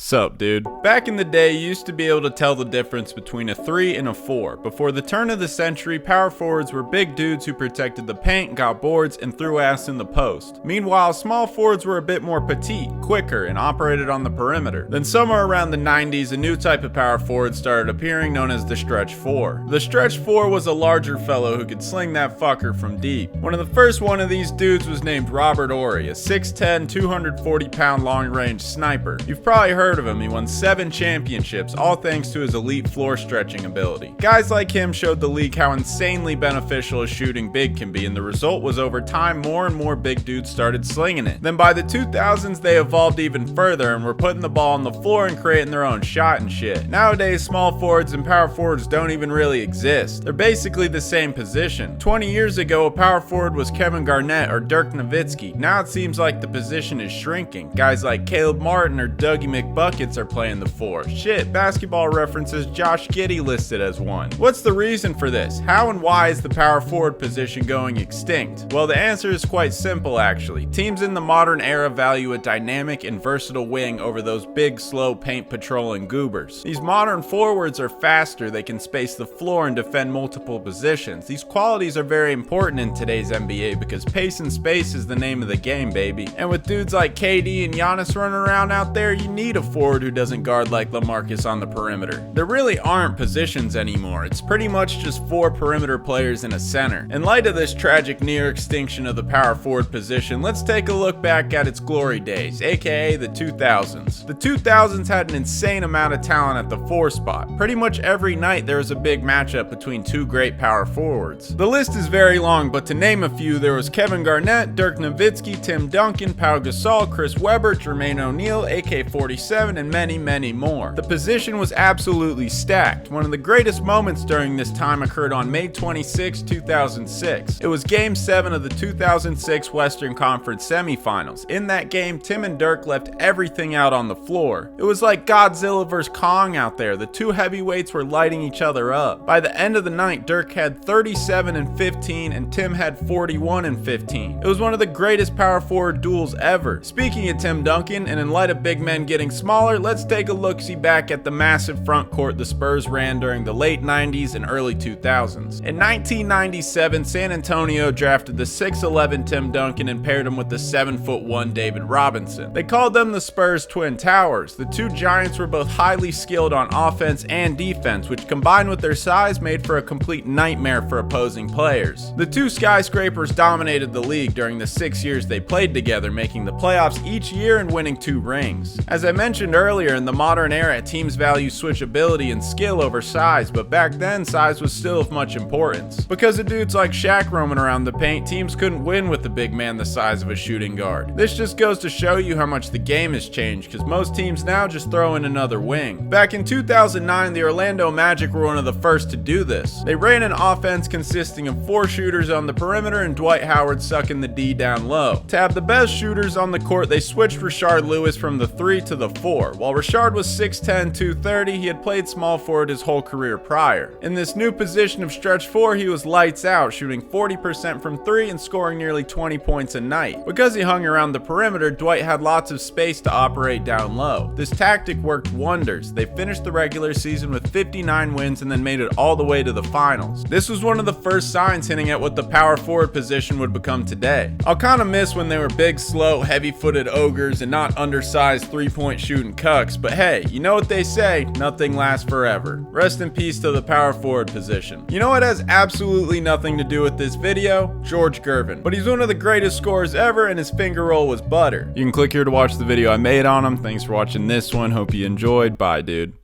Sup, dude? Back in the day, you used to be able to tell the difference between a 3 and a 4. Before the turn of the century, power forwards were big dudes who protected the paint, got boards, and threw ass in the post. Meanwhile, small forwards were a bit more petite, quicker, and operated on the perimeter. Then somewhere around the 90s, a new type of power forward started appearing known as the stretch 4. The stretch 4 was a larger fellow who could sling that fucker from deep. One of the first one of these dudes was named Robert Horry, a 6'10", 240-pound long-range sniper. You've probably heard of him. He won 7 championships, all thanks to his elite floor stretching ability. Guys like him showed the league how insanely beneficial a shooting big can be, and the result was over time more and more big dudes started slinging it. Then by the 2000s they evolved even further and were putting the ball on the floor and creating their own shot and shit. Nowadays small forwards and power forwards don't even really exist. They're basically the same position. 20 years ago a power forward was Kevin Garnett or Dirk Nowitzki. Now it seems like the position is shrinking. Guys like Caleb Martin or Dougie McBuckets are playing the 4. Shit, Basketball References Josh Giddey listed as one. What's the reason for this? How and why is the power forward position going extinct? Well, the answer is quite simple actually. Teams in the modern era value a dynamic and versatile wing over those big, slow, paint patrolling goobers. These modern forwards are faster, they can space the floor and defend multiple positions. These qualities are very important in today's NBA because pace and space is the name of the game, baby. And with dudes like KD and Giannis running around out there, you need a forward who doesn't guard like LaMarcus on the perimeter. There really aren't positions anymore. It's pretty much just 4 perimeter players and a center. In light of this tragic near extinction of the power forward position, let's take a look back at its glory days, aka the 2000s. The 2000s had an insane amount of talent at the 4 spot. Pretty much every night there was a big matchup between 2 great power forwards. The list is very long, but to name a few, there was Kevin Garnett, Dirk Nowitzki, Tim Duncan, Pau Gasol, Chris Webber, Jermaine O'Neal, AK-47, and many more. The position was absolutely stacked. One of the greatest moments during this time occurred on May 26, 2006. It was Game 7 of the 2006 Western Conference semifinals. In that game, Tim and Dirk left everything out on the floor. It was like Godzilla vs. Kong out there. The 2 heavyweights were lighting each other up. By the end of the night, Dirk had 37 and 15 and Tim had 41 and 15. It was one of the greatest power forward duels ever. Speaking of Tim Duncan, and in light of big men getting smaller, let's take a look-see back at the massive front court the Spurs ran during the late 90s and early 2000s. In 1997, San Antonio drafted the 6'11" Tim Duncan and paired him with the 7'1" David Robinson. They called them the Spurs Twin Towers. The 2 giants were both highly skilled on offense and defense, which combined with their size made for a complete nightmare for opposing players. The 2 skyscrapers dominated the league during the 6 years they played together, making the playoffs each year and winning 2 rings. As I mentioned earlier, in the modern era, teams value switchability and skill over size, but back then size was still of much importance. Because of dudes like Shaq roaming around the paint, teams couldn't win with a big man the size of a shooting guard. This just goes to show you how much the game has changed, because most teams now just throw in another wing. Back in 2009, the Orlando Magic were one of the first to do this. They ran an offense consisting of 4 shooters on the perimeter and Dwight Howard sucking the D down low. To have the best shooters on the court, they switched Rashard Lewis from the 3 to the 4. While Rashard was 6'10", 230, he had played small forward his whole career prior. In this new position of stretch 4, he was lights out, shooting 40% from 3 and scoring nearly 20 points a night. Because he hung around the perimeter, Dwight had lots of space to operate down low. This tactic worked wonders. They finished the regular season with 59 wins and then made it all the way to the finals. This was one of the first signs hinting at what the power forward position would become today. I'll kinda miss when they were big, slow, heavy-footed ogres and not undersized 3-point shooting cucks, but hey, you know what they say, nothing lasts forever. Rest in peace to the power forward position. You know what has absolutely nothing to do with this video? George Gervin. But he's one of the greatest scorers ever and his finger roll was butter. You can click here to watch the video I made on him. Thanks for watching this one. Hope you enjoyed. Bye, dude.